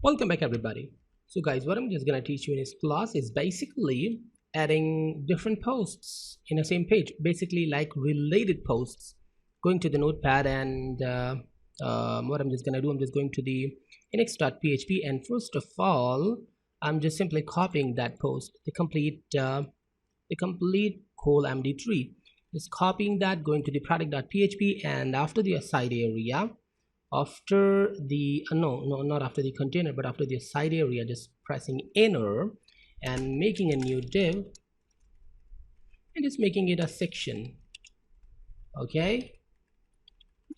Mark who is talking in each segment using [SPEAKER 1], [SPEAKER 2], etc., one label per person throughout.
[SPEAKER 1] Welcome back everybody. So guys, what I'm just gonna teach you in this class is basically adding different posts in the same page, basically like related posts. Going to the notepad and what I'm just gonna do, I'm just going to the index.php, and first of all, I'm just simply copying that post, the complete col md3. Just copying that, going to the product.php, and after the aside area, after the no, not after the container, but after the side area, just pressing enter and making a new div and just making it a section. Okay,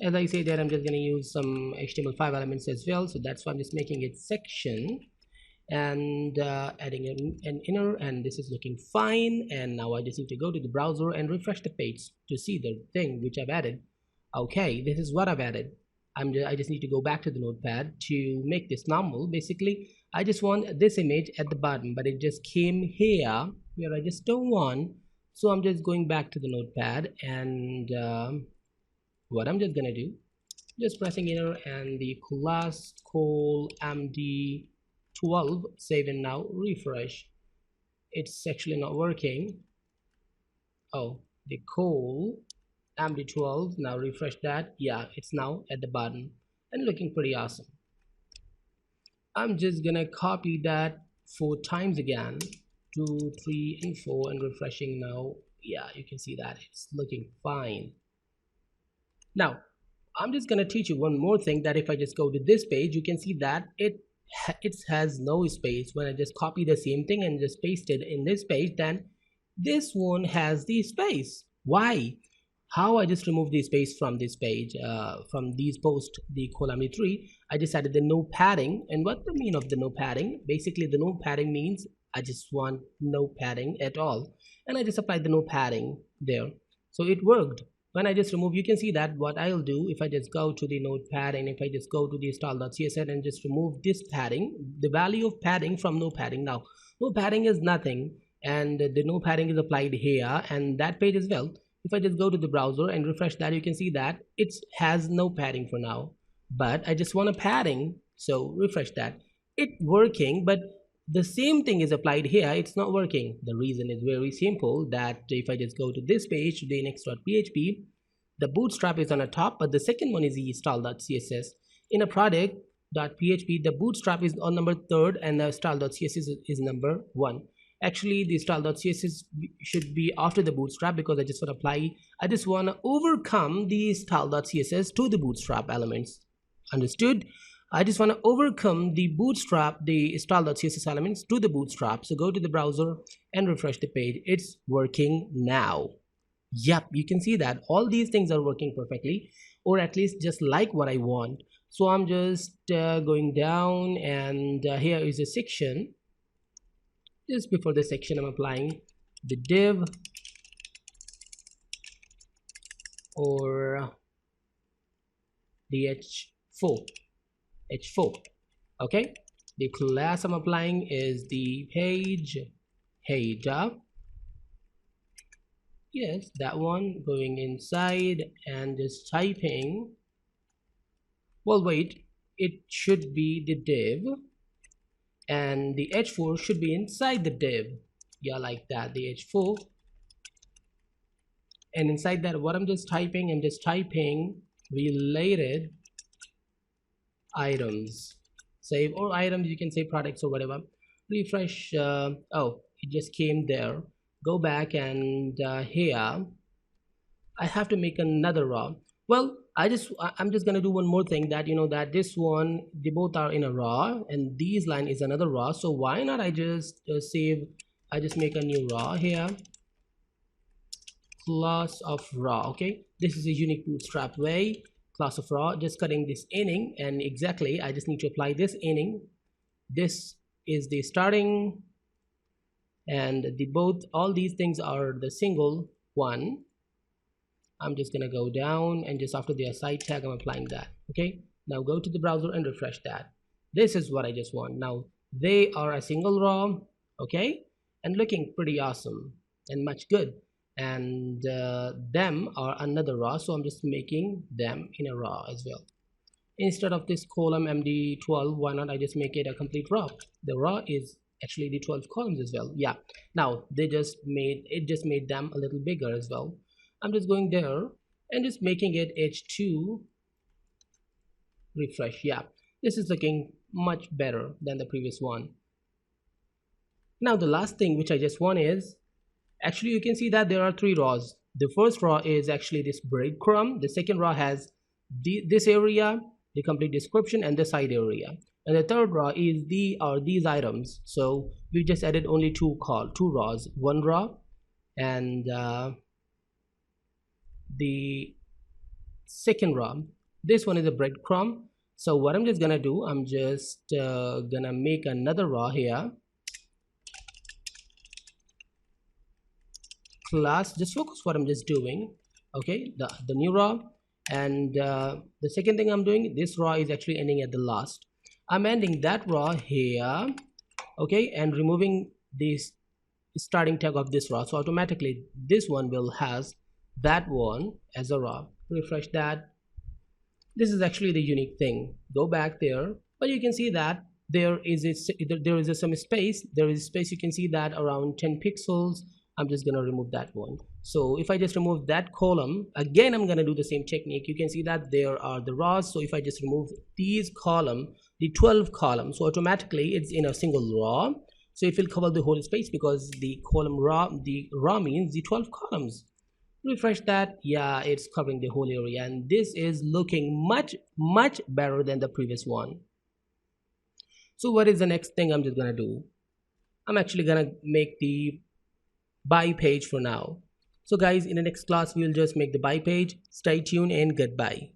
[SPEAKER 1] as I say that, I'm just going to use some HTML5 elements as well, so that's why I'm just making it section and adding an inner, and this is looking fine. And now I just need to go to the browser and refresh the page to see the thing which I've added. Okay, this is what I've added. I just need to go back to the notepad to make this normal. Basically, I just want this image at the bottom, but it just came here where I just don't want. So I'm just going back to the notepad, and what I'm just gonna do, just pressing enter, and the class col md12, save and now refresh. It's actually not working. Oh, the col md12, now refresh that. Yeah, it's now at the bottom and looking pretty awesome. I'm just gonna copy that 4 times again, 2, 3, and 4, and refreshing now. Yeah, you can see that it's looking fine. Now I'm just gonna teach you one more thing, that if I just go to this page, you can see that it has no space. When I just copy the same thing and just paste it in this page, then this one has the space. Why? How I just remove the space from this page, from these posts, the column 3. I just added the no padding. And what the mean of the no padding? Basically, the no padding means I just want no padding at all, and I just applied the no padding there, so it worked. When I just remove, you can see that what I'll do, if I just go to the notepad and if I just go to the style.css and just remove this padding, the value of padding from no padding. Now no padding is nothing, and the no padding is applied here and that page as well. If I just go to the browser and refresh that, you can see that it has no padding for now, but I just want a padding, so refresh that. It working, but the same thing is applied here, it's not working. The reason is very simple, that if I just go to this page, to the index.php, the bootstrap is on the top, but the second one is the style.css. In a product.php, the bootstrap is on number 3rd and the style.css is number 1. Actually, the style.css should be after the bootstrap, because I just want to overcome the style.css to the bootstrap elements. Understood? I just want to overcome the bootstrap, the style.css elements to the bootstrap. So go to the browser and refresh the page. It's working now. Yep, you can see that all these things are working perfectly, or at least just like what I want. So I'm just going down, and here is a section. Just before the section, I'm applying the div or the h4. Okay, the class I'm applying is the page header. Yes, that one, going inside and just typing. Well, wait, it should be the div, and the h4 should be inside the div. Yeah, like that, the h4. And inside that, what I'm just typing related items. Save, or items, you can say products or whatever. Refresh. Oh, it just came there. Go back, and here I have to make another raw. Well, I'm just gonna do one more thing, that that this one, they both are in a raw, and these line is another raw. So why not I just save, I just make a new raw here, class of raw. Okay, this is a unique bootstrap way, class of raw. Just cutting this inning, and exactly I just need to apply this inning. This is the starting, and the both, all these things are the single one. I'm just gonna go down, and just after the aside tag, I'm applying that. Okay, now go to the browser and refresh that. This is what I just want. Now they are a single raw. Okay, and looking pretty awesome and much good. And them are another raw, so I'm just making them in a raw as well. instead of this column MD12, why not I just make it a complete row? The row is actually the 12 columns as well. Yeah, now they just made them a little bigger as well. I'm just going there and just making it H2, refresh. Yeah, this is looking much better than the previous one. Now the last thing which I just want is, actually you can see that there are three rows. The first row is actually this breadcrumb. The second row has this area, the complete description, and the side area. And the third row is these items. So we just added only two rows, one row and the second row. This one is a breadcrumb. So what I'm just gonna do, I'm just gonna make another row here. Class, just focus what I'm just doing. Okay, the new row, and the second thing I'm doing, this row is actually ending at the last. I'm ending that row here, okay, and removing this starting tag of this row, so automatically this one will has that one as a row. Refresh that. This is actually the unique thing. Go back there, but you can see that there is some space. There is space, you can see that around 10 pixels. I'm just gonna remove that one. So if I just remove that column, again I'm gonna do the same technique. You can see that there are the rows. So if I just remove these column, the 12 columns, so automatically it's in a single row. So it will cover the whole space because the row means the 12 columns. Refresh that. Yeah, it's covering the whole area, and this is looking much better than the previous one. So what is the next thing I'm just gonna do? I'm actually gonna make the buy page for now. So guys, in the next class we'll just make the buy page. Stay tuned and goodbye.